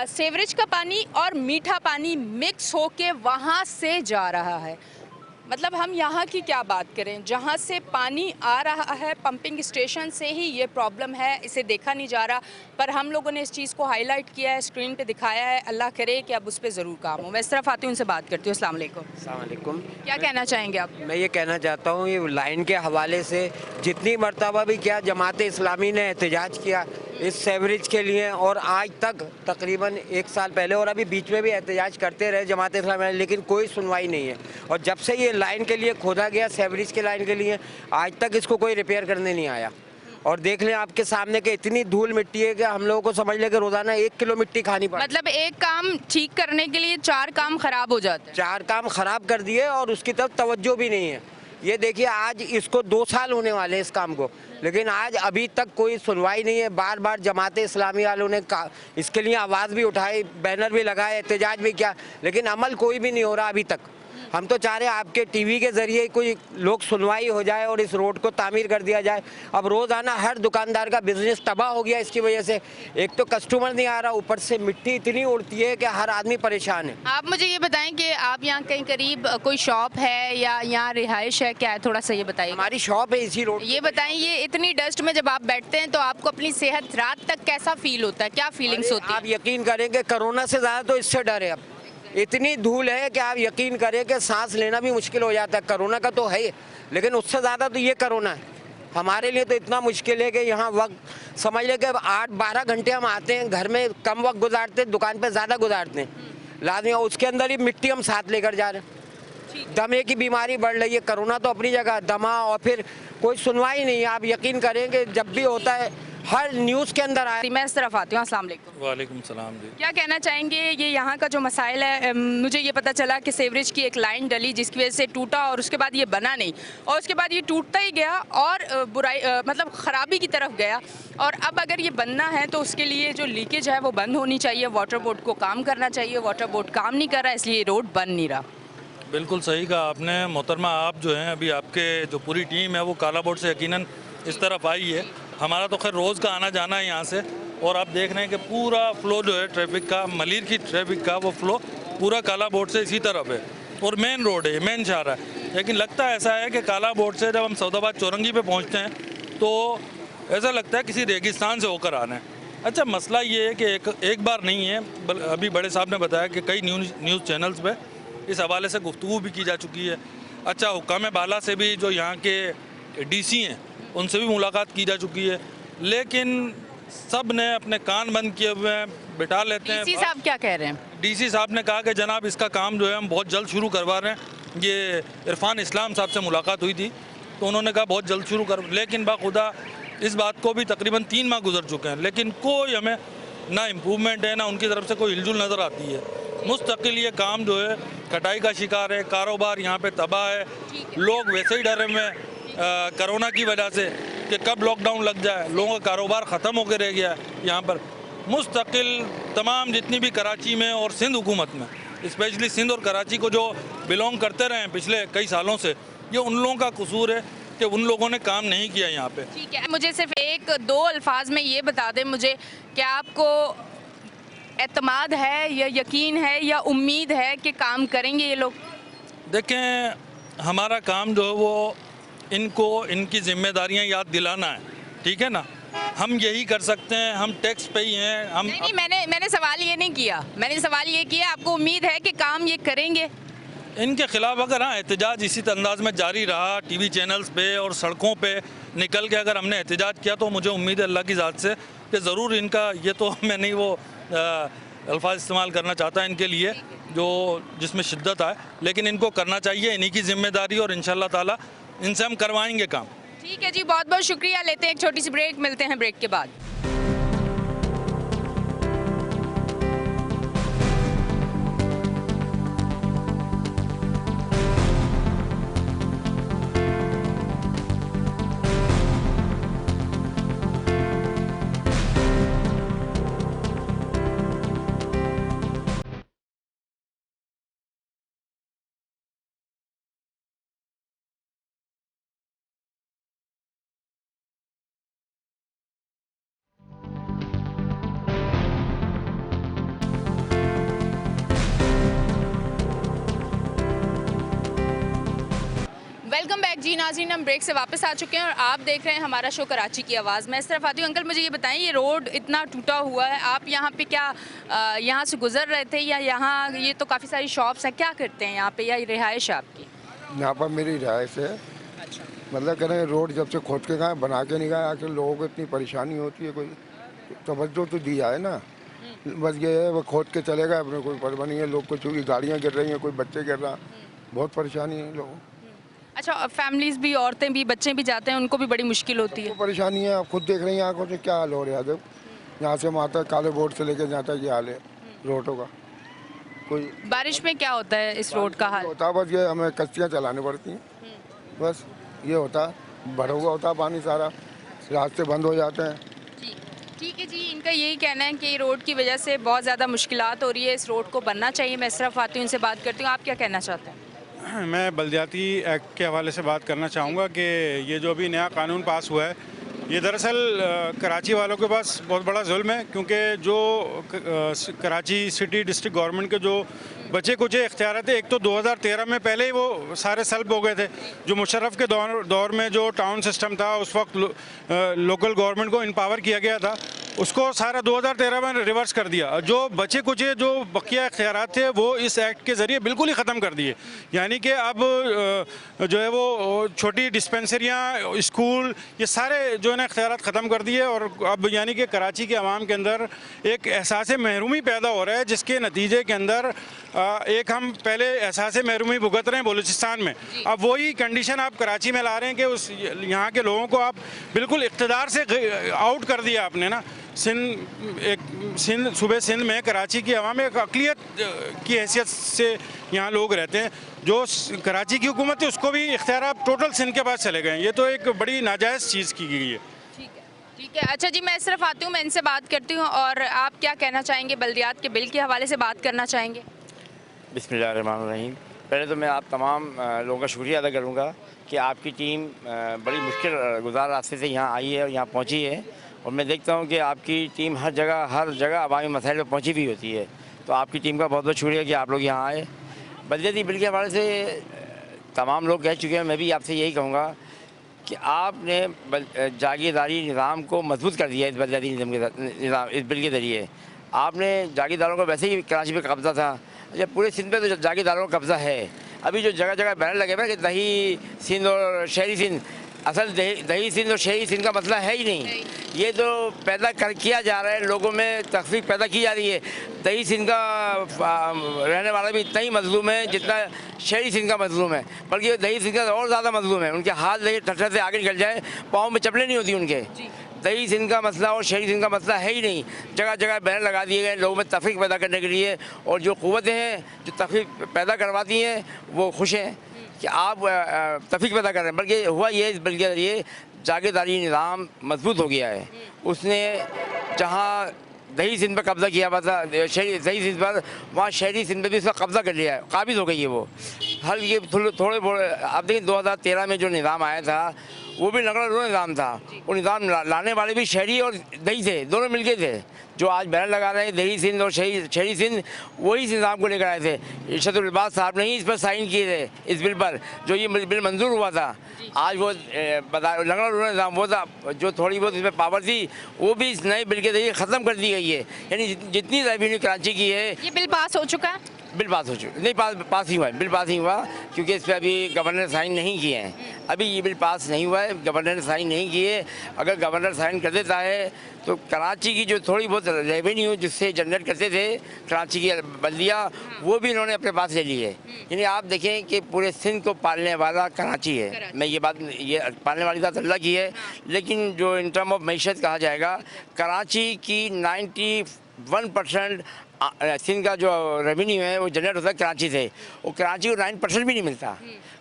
सीवरेज का पानी और मीठा पानी मिक्स होके वहाँ से जा रहा है। मतलब हम यहाँ की क्या बात करें, जहाँ से पानी आ रहा है पंपिंग स्टेशन से ही ये प्रॉब्लम है, इसे देखा नहीं जा रहा, पर हम लोगों ने इस चीज़ को हाईलाइट किया है, स्क्रीन पे दिखाया है, अल्लाह करे कि अब उस पर ज़रूर काम हो। मैं इस तरफ आती हूँ, उनसे बात करती हूँ। अस्सलाम वालेकुम। अस्सलाम वालेकुम। क्या कहना चाहेंगे आप? मैं ये कहना चाहता हूँ, ये लाइन के हवाले से जितनी मरतबा भी क्या जमात इस्लामी ने एहतजाज किया इस सीवरेज के लिए, और आज तक तकरीबन 1 साल पहले और अभी बीच में भी एहतजाज करते रहे जमात इस्लामी, लेकिन कोई सुनवाई नहीं है। और जब से ये लाइन के लिए खोदा गया, सीवरेज के लाइन के लिए, आज तक इसको कोई रिपेयर करने नहीं आया। और देख लें आपके सामने कि इतनी धूल मिट्टी है कि हम लोगों को समझ लें कि रोज़ाना 1 किलो मिट्टी खानी पड़ती है। मतलब एक काम ठीक करने के लिए 4 काम खराब हो जाते हैं। 4 काम खराब कर दिए और उसकी तरफ तवज्जो भी नहीं है। ये देखिए, आज इसको 2 साल होने वाले हैं इस काम को, लेकिन आज अभी तक कोई सुनवाई नहीं है। बार बार जमात इस्लामी वालों ने इसके लिए आवाज़ भी उठाई, बैनर भी लगाए, एहतजाज भी किया, लेकिन अमल कोई भी नहीं हो रहा अभी तक। हम तो चाह रहे हैं आपके टीवी के ज़रिए कोई लोग सुनवाई हो जाए और इस रोड को तामीर कर दिया जाए। अब रोज़ाना हर दुकानदार का बिजनेस तबाह हो गया इसकी वजह से। एक तो कस्टमर नहीं आ रहा, ऊपर से मिट्टी इतनी उड़ती है कि हर आदमी परेशान है। आप मुझे ये बताएं कि आप यहाँ कहीं करीब कोई शॉप है या यहाँ रिहाइश है, क्या है, थोड़ा सा ये बताइए। हमारी शॉप है इसी रोड। ये बताएं, ये इतनी डस्ट में जब आप बैठते हैं तो आपको अपनी सेहत रात तक कैसा फील होता है, क्या फीलिंग्स होती है? आप यकीन करेंगे, कोरोना से ज़्यादा तो इससे डर है। अब इतनी धूल है कि आप यकीन करें कि सांस लेना भी मुश्किल हो जाता है। कोरोना का तो है, लेकिन उससे ज़्यादा तो ये कोरोना है। हमारे लिए तो इतना मुश्किल है कि यहाँ वक्त समझ लें कि 8-12 घंटे हम आते हैं, घर में कम वक्त गुजारते हैं, दुकान पे ज़्यादा गुजारते हैं लाजमी, और उसके अंदर ही मिट्टी हम साथ लेकर जा रहे हैं। दमे की बीमारी बढ़ रही है। कोरोना तो अपनी जगह, दमा, और फिर कोई सुनवाई नहीं है। आप यकीन करेंगे, जब भी होता है हर न्यूज़ के अंदर आए। मैं इस तरफ आती हूँ। अस्सलाम वालेकुम। वालेकुम सलाम जी। क्या कहना चाहेंगे, ये यहाँ का जो मसाइल है, मुझे ये पता चला कि सीवरेज की एक लाइन डली जिसकी वजह से टूटा और उसके बाद ये बना नहीं, और उसके बाद ये टूटता ही गया और बुराई मतलब ख़राबी की तरफ गया, और अब अगर ये बनना है तो उसके लिए जो लीकेज है वो बंद होनी चाहिए, वाटर बोर्ड को काम करना चाहिए। वाटर बोर्ड काम नहीं कर रहा, इसलिए रोड बन नहीं रहा। बिल्कुल सही कहा आपने मोहतरमा। आप जो हैं, अभी आपके जो पूरी टीम है वो काला बोर्ड से यकीनन इस तरफ आई है। हमारा तो खैर रोज़ का आना जाना है यहाँ से, और आप देख रहे हैं कि पूरा फ्लो जो है ट्रैफिक का, मलीर की ट्रैफिक का, वो फ्लो पूरा काला बोर्ड से इसी तरफ है, और मेन रोड है, मेन शाहरा है। लेकिन लगता ऐसा है कि काला बोर्ड से जब हम सऊदाबाद चौरंगी पे पहुँचते हैं तो ऐसा लगता है किसी रेगिस्तान से होकर आना है। अच्छा, मसला ये है कि एक बार नहीं है, अभी बड़े साहब ने बताया कि कई न्यूज़ चैनल्स पे इस हवाले से गुफ्तगू भी की जा चुकी है। अच्छा, हुक्काम बाला से भी, जो यहाँ के डीसी हैं, उनसे भी मुलाकात की जा चुकी है, लेकिन सब ने अपने कान बंद किए हुए हैं, बिठा लेते हैं। डीसी साहब क्या कह रहे हैं? डीसी साहब ने कहा कि जनाब इसका काम जो है हम बहुत जल्द शुरू करवा रहे हैं। ये इरफान इस्लाम साहब से मुलाकात हुई थी तो उन्होंने कहा बहुत जल्द शुरू कर, लेकिन बाखुदा इस बात को भी तकरीबन 3 माह गुजर चुके हैं, लेकिन कोई हमें ना इम्प्रूवमेंट है, ना उनकी तरफ से कोई हिलजुल नज़र आती है। मुस्तकिल ये काम जो है कटाई का शिकार है, कारोबार यहाँ पे तबाह है, लोग वैसे ही डरे में कोरोना की वजह से कि कब लॉकडाउन लग जाए, लोगों का कारोबार ख़त्म होकर रह गया है। यहाँ पर मुस्तकिल तमाम जितनी भी कराची में और सिंध हुकूमत में, स्पेशली सिंध और कराची को जो बिलोंग करते रहे हैं पिछले कई सालों से, ये उन लोगों का कसूर है कि उन लोगों ने काम नहीं किया यहाँ पे। ठीक है, मुझे सिर्फ एक दो अल्फाज में ये बता दें मुझे, क्या आपको एतमाद है या यकीन है या उम्मीद है कि काम करेंगे ये लोग? देखें, हमारा काम जो है वो इनको इनकी जिम्मेदारियां याद दिलाना है, ठीक है ना। हम यही कर सकते हैं, हम टैक्स पे ही हैं। हम नहीं, मैंने सवाल ये नहीं किया, मैंने सवाल ये किया आपको उम्मीद है कि काम ये करेंगे? इनके खिलाफ अगर हाँ एहतजाज इसी अंदाज में जारी रहा, टीवी चैनल्स पे और सड़कों पे निकल के अगर हमने एहतजाज किया, तो मुझे उम्मीद है अल्लाह की ज़ात से कि ज़रूर इनका, ये तो मैं नहीं वो अल्फाज इस्तेमाल करना चाहता इनके लिए जो जिसमें शिद्दत आए, लेकिन इनको करना चाहिए, इन्हीं की जिम्मेदारी, और इंशाल्लाह ताला इनसे हम करवाएंगे काम। ठीक है जी, बहुत बहुत शुक्रिया। लेते हैं एक छोटी सी ब्रेक, मिलते हैं ब्रेक के बाद। वेलकम बैक जी नाज़रीन, हम ब्रेक से वापस आ चुके हैं और आप देख रहे हैं हमारा शो कराची की आवाज़। मैं इस तरफ आती हूँ। अंकल मुझे ये बताएं, ये रोड इतना टूटा हुआ है, आप यहाँ पे क्या यहाँ से गुजर रहे थे या यहाँ, ये तो काफ़ी सारी शॉप्स हैं, क्या करते हैं यहाँ पे, या रिहाइश है आपकी? यहाँ पर मेरी रिहाइश है। अच्छा, मतलब कह रहे हैं रोड जब से खोद के गए, बना के नहीं गए, आखिर लोगों को इतनी परेशानी होती है, कोई तवज्जो तो दी जाए ना। बस ये है वो खोद के चले गए, अपने कोई परवाह नहीं है। लोग को चूँकि गाड़ियाँ गिर रही हैं, कोई बच्चे गिर रहा, बहुत परेशानी है लोगों को। अच्छा, फैमिलीज़ भी, औरतें भी, बच्चे भी जाते हैं, उनको भी बड़ी मुश्किल होती है? परेशानी है, आप खुद देख रही हैं आंखों से क्या हाल हो रहा है। जब यहाँ से वहाँ तक काले बोर्ड से लेके जाता है, ये हाल है रोडों का। कोई बारिश में क्या होता है इस रोड का हाल? होता है बस ये, हमें कश्तियाँ चलानी पड़ती हैं, बस ये होता है। भरा हुआ होता है पानी सारा, रास्ते बंद हो जाते हैं। ठीक है जी, इनका यही कहना है कि रोड की वजह से बहुत ज़्यादा मुश्किलात हो रही है, इस रोड को बनना चाहिए। मैं सिर्फ आती हूँ, इनसे बात करती हूँ। आप क्या कहना चाहते हैं? मैं बल्दियाती एक्ट के हवाले से बात करना चाहूँगा कि ये जो अभी नया कानून पास हुआ है, ये दरअसल कराची वालों के पास बहुत बड़ा जुल्म है, क्योंकि जो कराची सिटी डिस्ट्रिक्ट गवर्नमेंट के जो बचे कुछ इख्तियार थे, एक तो 2013 में पहले ही वो सारे सल्ब हो गए थे। जो मुशर्रफ के दौर में जो टाउन सिस्टम था, उस वक्त लोकल गवर्नमेंट को इम्पावर किया गया था, उसको सारा 2013 में रिवर्स कर दिया। जो बचे कुछ जो बकिया इख्तियार थे, वो इस एक्ट के ज़रिए बिल्कुल ही ख़त्म कर दिए। यानी कि अब जो है वो छोटी डिस्पेंसरियाँ, स्कूल, ये सारे जो है ना इख्तियार ख़त्म कर दिए। और अब यानी कि कराची के अवाम के अंदर एक एहसास महरूमी पैदा हो रहा है, जिसके नतीजे के अंदर एक हम पहले एहसास महरूमी भुगत रहे हैं बलूचिस्तान में, अब वही कंडीशन आप कराची में ला रहे हैं कि उस यहाँ के लोगों को आप बिल्कुल इक़्तिदार से आउट कर दिया आपने ना। सूबे सिंध में कराची की अवाम एक अक़लियत की हैसियत से यहाँ लोग रहते हैं। जो कराची की हुकूमत है, उसको भी इख्तियार आप टोटल सिंध के पास चले गए। ये तो एक बड़ी नाजायज़ चीज़ की गई है। ठीक है, अच्छा जी, मैं सिर्फ आती हूँ, मैं इनसे बात करती हूँ। और आप क्या कहना चाहेंगे, बल्दियात के बिल के हवाले से बात करना चाहेंगे? बिस्मिल्लाहिर्रहमानिर्रहीम। पहले तो मैं आप तमाम लोगों का शुक्रिया अदा करूँगा कि आपकी टीम बड़ी मुश्किल गुजार रास्ते से यहाँ आई है और यहाँ पहुँची है। और मैं देखता हूँ कि आपकी टीम हर जगह अवामी मसाइल पर पहुँची भी होती है। तो आपकी टीम का बहुत बहुत शुक्रिया कि आप लोग यहाँ आए। बल्दियाती बिल के हवाले से तमाम लोग कह चुके हैं, मैं भी आपसे यही कहूँगा कि आपने जागीरदारी निज़ाम को मजबूत कर दिया। इस बल्दियाती निज़ाम इस बिल के ज़रिए आपने जागीरदारों को, वैसे ही कराची पे कब्ज़ा था, जब पूरे सिंध पे तो जागीरदारों का कब्ज़ा है। अभी जो जगह जगह बैनर लगे हुए कि दही सिंध और शहरी सिंध, असल दही सिंध और शहरी सिंध का मसला है ही नहीं। ये तो पैदा किया जा रहा है, लोगों में तफरीक पैदा की जा रही है। दही सिंध का रहने वाला भी इतना ही मजलूम है जितना शहरी सिंध का मजलूम है, बल्कि दही सिंध का और ज़्यादा मजलूम है। उनके हाथ देखिए, टट्टर से आगे निकल जाए, पाँव में चप्पलें नहीं होती उनके। दही सिंध का मसला और शहरी सिंध का मसला है ही नहीं। जगह जगह बैनर लगा दिए गए लोगों में तफरीक पैदा करने के लिए, और जो क़ुव्वतें हैं जो तफरीक पैदा करवाती हैं वो खुश हैं कि आप तफरीक पैदा कर रहे हैं। बल्कि हुआ ये, बल्कि ये जागीरदारी निज़ाम मजबूत हो गया है। उसने जहाँ दही सिंध पर कब्ज़ा किया हुआ था, दही सिंध पर, वहाँ शहरी सिंध पर भी उसका कब्ज़ा कर लिया है, काबिज़ हो गई है वो। हल ये थोड़े आप देखिए 2013 में जो निज़ाम आया था वो भी लगड़ा लो निज़ाम था। वो निज़ाम लाने वाले भी शहरी और दही थे, दोनों मिलके थे। जो आज बैनर लगा रहे हैं दही सिंध और शहरी सिंध, वही इस निज़ाम को लेकर आए थे। इरशादुल इल्बास साहब ने ही इस पर साइन किए थे, इस बिल पर, जो ये बिल मंजूर हुआ था। आज वो लगड़ा लो निज़ाम वो था, जो थोड़ी बहुत इसमें पावर थी वो भी इस नए बिल के जरिए ख़त्म कर दी गई है। यानी जितनी रेवेन्यू कराची की है। ये बिल पास हो चुका है? बिल पास हो चुका नहीं, पास ही हुआ है, बिल पास ही हुआ, क्योंकि इस पर अभी गवर्नर ने साइन नहीं किए हैं। अभी ये बिल पास नहीं हुआ है, गवर्नर ने साइन नहीं किए। अगर गवर्नर साइन कर देता है तो कराची की जो थोड़ी बहुत रेवेन्यू जिससे जनरेट करते थे कराची की बल्दिया, वो भी इन्होंने अपने पास ले ली है। यानी आप देखें कि पूरे सिंध को पालने वाला कराची है। मैं ये पालने वाली बात अल्लाह की है, लेकिन जो इन टर्म ऑफ मैशत कहा जाएगा, कराची की 91% सिंध का जो रेवेन्यू है वो जनरेट होता है कराची से। वो कराची को 9% भी नहीं मिलता।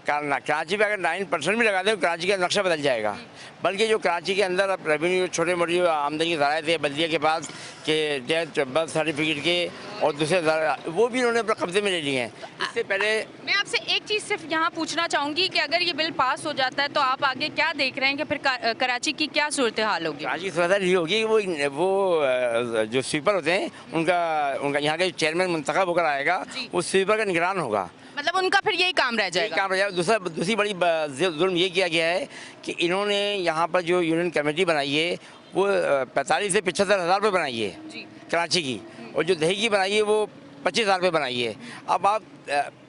कराची पे अगर 9% भी लगा दें तो कराची का नक्शा बदल जाएगा। बल्कि जो कराची के अंदर अब रेवेन्यू छोटे मोटी आमदनी के ज़राए थे बल्दिया के पास के डेथ बर्थ सर्टिफिकेट के और दूसरे वो भी उन्होंने अपने कब्जे में ले लिए हैं। इससे पहले मैं आपसे एक चीज़ सिर्फ यहाँ पूछना चाहूँगी कि अगर ये बिल पास हो जाता है तो आप आगे क्या देख रहे हैं कि फिर कराची की क्या सूरत हाल होगी? कराची की सूरत हाल ये होगी, वो जो स्वीपर होते हैं उनका यहाँ के चेयरमैन मुंतखब होकर आएगा, वो स्वीपर का निगरान होगा। मतलब उनका फिर यही काम रह जाएगा। दूसरी बड़ी जुल्म ये किया गया है कि इन्होंने यहाँ पर जो यूनियन कमेटी बनाई है वो 45 से 75 हज़ार रुपये बनाई है कराची की, और जो दही की बनाई है वो 25 हज़ार रुपये बनाई है। अब आप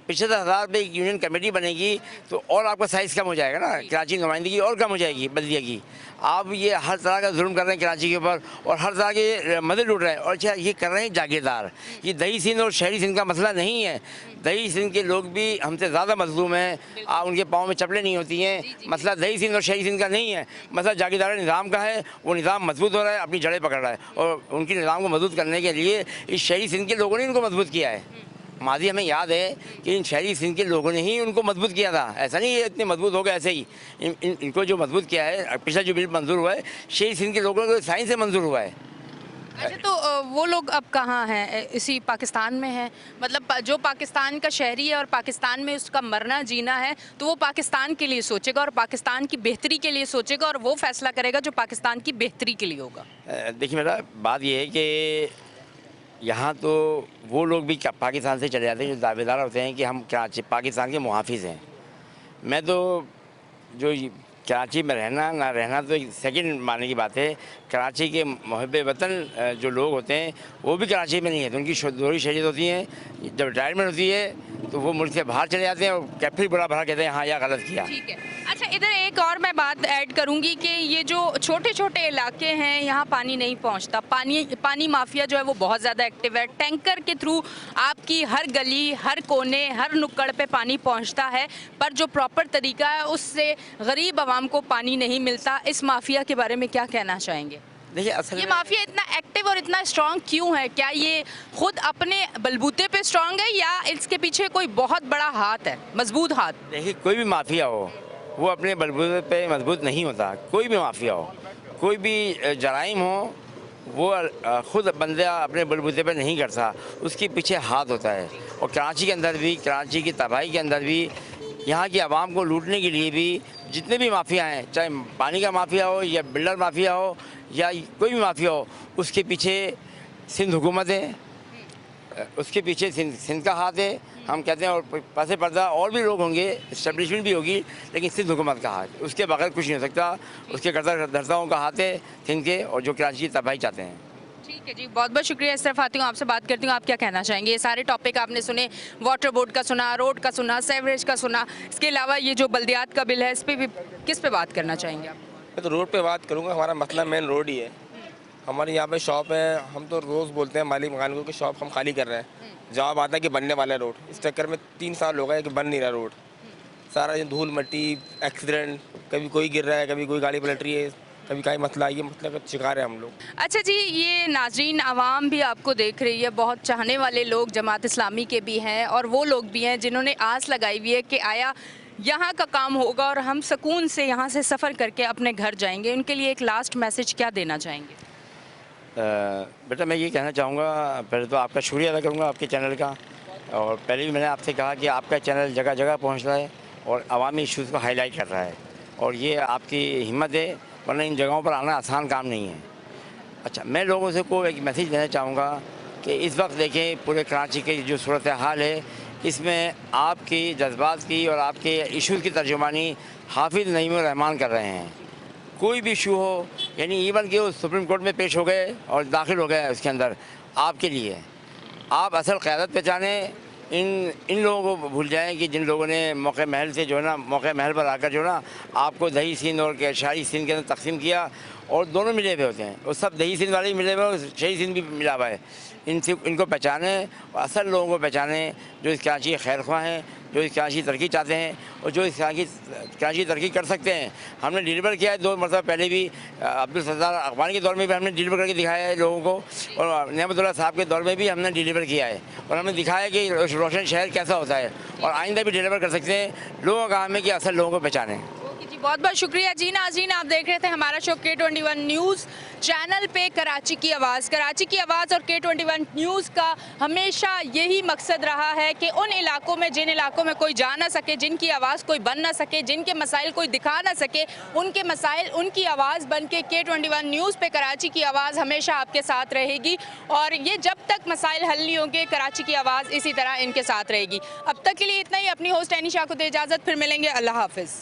75 हज़ार रुपये एक यूनियन कमेटी बनेगी तो और आपका साइज़ कम हो जाएगा ना, कराची नुमाइंदगी और कम हो जाएगी बल्दिया की। आप ये हर तरह का जुल्म कर रहे हैं कराची के ऊपर और हर तरह के मदद लूट रहे हैं, और अच्छा ये कर रहे हैं जागीरदार। ये दही सिंध और शहरी सिंध का मसला नहीं है। दही सिंध के लोग भी हमसे ज़्यादा मजलूम हैं, उनके पाँव में चप्पलें नहीं होती हैं। मसला दही सिंध और शहरी सिंध का नहीं है, मसला जागीरदार निज़ाम का है। वो निज़ाम मजबूत हो रहा है, अपनी जड़ें पकड़ रहा है, और उनकी निज़ाम को मजबूत करने के लिए इस शहरी सिंध के लोगों ने इनको मजबूत किया है। माजी हमें याद है कि इन शहरी सिंध के लोगों ने ही उनको मजबूत किया था। ऐसा नहीं ये इतने मजबूत हो गए ऐसे ही। इनको जो मजबूत किया है, पिछला जो बिल मंजूर हुआ है शहरी सिंध के लोगों को साइन से मंजूर हुआ है। अच्छा, तो वो लोग अब कहाँ हैं? इसी पाकिस्तान में हैं? मतलब जो पाकिस्तान का शहरी है और पाकिस्तान में उसका मरना जीना है, तो वो पाकिस्तान के लिए सोचेगा और पाकिस्तान की बेहतरी के लिए सोचेगा, और वो फैसला करेगा जो पाकिस्तान की बेहतरी के लिए होगा। देखिए मेरा बात ये है कि यहाँ तो वो लोग भी पाकिस्तान से चले जाते हैं जो दावेदार होते हैं कि हम कराची पाकिस्तान के मुहाफिज हैं। मैं तो जो कराची में रहना ना रहना तो सेकंड मानने की बात है। कराची के मुहब्बे वतन जो लोग होते हैं वो भी कराची में नहीं है, तो उनकी दोहरी शरीयत होती है। जब रिटायरमेंट होती है तो वो मुल्क से बाहर चले जाते हैं और फिर बड़ा भरा कहते हैं हाँ यह गलत किया। ठीक है। अच्छा, इधर एक और मैं बात ऐड करूंगी कि ये जो छोटे छोटे इलाके हैं यहाँ पानी नहीं पहुँचता। पानी माफिया जो है वो बहुत ज़्यादा एक्टिव है। टैंकर के थ्रू आपकी हर गली, हर कोने, हर नुक्कड़ पे पानी पहुँचता है, पर जो प्रॉपर तरीका है उससे गरीब आवाम को पानी नहीं मिलता। इस माफिया के बारे में क्या कहना चाहेंगे? देखिए असल ये माफिया इतना एक्टिव और इतना स्ट्रांग क्यों है? क्या ये खुद अपने बलबूते पे स्ट्रांग है या इसके पीछे कोई बहुत बड़ा हाथ है, मजबूत हाथ? देखिए कोई भी माफिया हो वो अपने बलबूते पे मजबूत नहीं होता। कोई भी माफिया हो, कोई भी जराइम हो, वो खुद बंदा अपने बलबूते पे नहीं करता, उसके पीछे हाथ होता है। और कराची के अंदर भी, कराची की तबाही के अंदर भी, यहाँ की आवाम को लूटने के लिए भी जितने भी माफिया हैं, चाहे पानी का माफिया हो या बिल्डर माफिया हो या कोई भी माफिया हो, उसके पीछे सिंध हुकूमत है, उसके पीछे सिंध का हाथ है। हम कहते हैं और पासे पर्दा और भी लोग होंगे, इस्टेब्लिशमेंट भी होगी, लेकिन सिंध हुकूमत का हाथ, उसके बगैर कुछ नहीं हो सकता। उसके कर्ताओं का हाथ है सिंध के, और जो कराची की तबाही चाहते हैं। ठीक है जी, बहुत बहुत शुक्रिया। इस तरफ आती हूँ, आपसे बात करती हूँ, आप क्या कहना चाहेंगे? ये सारे टॉपिक आपने सुने, वाटर बोर्ड का सुना, रोड का सुना, सेवरेज का सुना, इसके अलावा ये जो बल्दियात का बिल है इस पर भी किस पे बात करना चाहेंगे आप? मैं तो रोड पे बात करूँगा। हमारा मसला मेन रोड ही है। हमारे यहाँ पे शॉप है, हम तो रोज़ बोलते हैं मालिक मकान को कि शॉप हम खाली कर रहे हैं, जवाब आता है कि बनने वाला है रोड। इस चक्कर में 3 साल हो गए कि बन नहीं रहा रोड। सारा ये धूल मट्टी, एक्सीडेंट, कभी कोई गिर रहा है, कभी कोई गाड़ी पलट रही है, कभी कहीं मसला ये मसला का शिकार है हम लोग। अच्छा जी, ये नाजरीन आवाम भी आपको देख रही है, बहुत चाहने वाले लोग जमात इस्लामी के भी हैं और वो लोग भी हैं जिन्होंने आस लगाई हुई है कि आया यहाँ का काम होगा और हम सुकून से यहाँ से सफ़र करके अपने घर जाएंगे। उनके लिए एक लास्ट मैसेज क्या देना चाहेंगे? बेटा मैं ये कहना चाहूँगा, पहले तो आपका शुक्रिया अदा करूँगा आपके चैनल का, और पहले भी मैंने आपसे कहा कि आपका चैनल जगह जगह पहुँच रहा है और अवामी इश्यूज़ को हाईलाइट कर रहा है, और ये आपकी हिम्मत है, वरना इन जगहों पर आना आसान काम नहीं है। अच्छा, मैं लोगों से को एक मैसेज देना चाहूँगा कि इस वक्त देखें पूरे कराची की जो सूरत हाल है, इसमें आपकी जज्बात की और आपके इशूज़ की तर्जुमानी हाफिज़ नईम रहमान कर रहे हैं। कोई भी इशू हो, यानी इवन कि वो सुप्रीम कोर्ट में पेश हो गए और दाखिल हो गए उसके अंदर, आपके लिए आप असल क़यादत पहचाने। इन लोगों को भूल जाएं कि जिन लोगों ने मौके महल से जो है ना, मौके महल पर आकर जो है ना आपको दही सिंध और शाही सिंध के अंदर तकसीम किया, और दोनों मिले हुए होते हैं, वो सब दही सिंध वाले ही मिले हुए और शाही सिंध भी मिला हुआ है। इनको पहचाने और असल लोगों को पहचाने जो इस कराची के खैर ख्वाह हैं, जो इस कराची तरक्की चाहते हैं और जो इस कराची तरक्की कर सकते हैं। हमने डिलीवर किया है 2 मरतबा पहले भी, अब्दुल सत्तार अखबानी के दौर में भी हमने डिलीवर करके दिखाया है लोगों को, और नेमतुल्लाह साहब के दौर में भी हमने डिलीवर किया है, और हमने दिखाया कि रोशन शहर कैसा होता है, और आइंदा भी डिलीवर कर सकते हैं। लोगों का काम है कि असल लोगों को पहचानें। जी बहुत बहुत शुक्रिया जी। नाज़रीन आप देख रहे थे हमारा शो K21 न्यूज़ चैनल पे कराची की आवाज़। कराची की आवाज़ और K21 न्यूज़ का हमेशा यही मकसद रहा है कि उन इलाकों में, जिन इलाकों में कोई जा ना सके, जिनकी आवाज़ कोई बन ना सके, जिनके मसाइल कोई दिखा ना सके, उनके मसाइल उनकी आवाज़ बन के K21 न्यूज़ पे कराची की आवाज़ हमेशा आपके साथ रहेगी, और ये जब तक मसाइल हल नहीं होंगे कराची की आवाज़ इसी तरह इनके साथ रहेगी। अब तक के लिए इतना ही। अपनी होस्ट एनी शाह को दे इजाज़त, फिर मिलेंगे। अल्लाह हाफ़िज़।